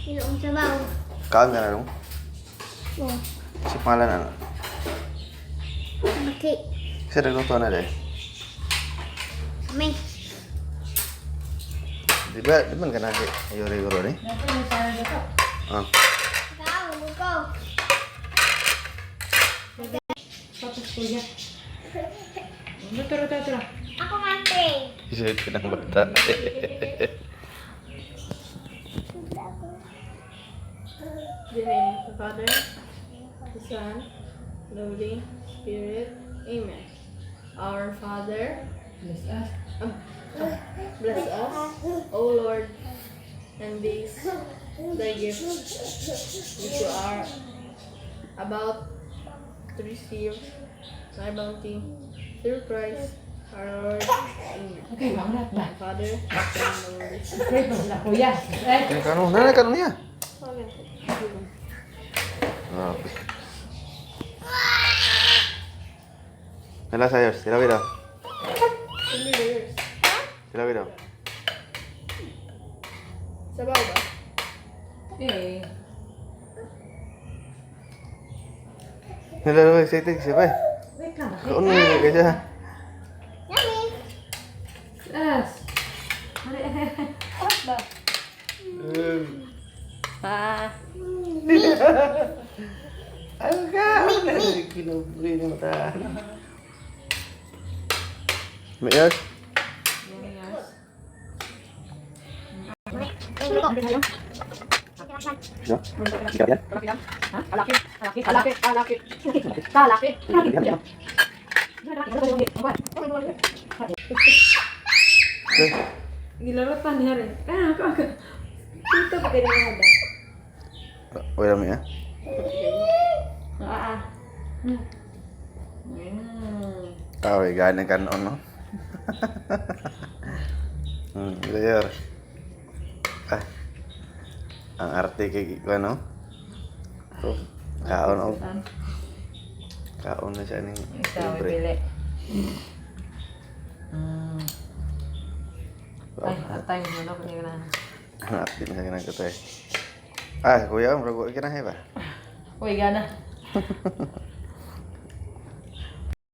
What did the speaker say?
Ilong sabaw. Kaon ka na nung? Oh, Si pangalan ano? baki. Kasi nagluto na dahil. Amin. Di man ka na yuri-yuro ni? Ah. Ikaw, buko. Tara. Ako nga, te. Isit ka ng bata. The name of the Father, the Son, the Holy Spirit. Amen. Our Father, bless us. Bless us, O Lord, and these thy gifts which you are about to receive thy bounty through Christ our Lord. Amen. Okay, banget ba? Father, Son, and the Holy Spirit. Siyempre, wala kuya. Kaya kanong, nanay kanong niya. Amen. Grabe. Nala sayos, tilawi daw. Hindi layers. Tilawi daw. Sabaw ba? Eh, Nala excited siya pa eh. wait lang. Kaon mo yung kaya siya. Yummy. Yes. What ba? Ano ka? Kinubri ni mata. Mayas? No? Ikaw yan? Kalaki. Gilarotan niya rin. Ako. Dito pa kayo naman ba? Wala mo yan? Ay, gana kanon no? Player. Ah. Ang arte kay ko no? To. Kaon og. Kaon na siya ning Ikaw, pili. Ay, atay mo na kung na. Hanap din sa kanang katay. Ah, kuya, murag wa kinahe ba? Uy, gana.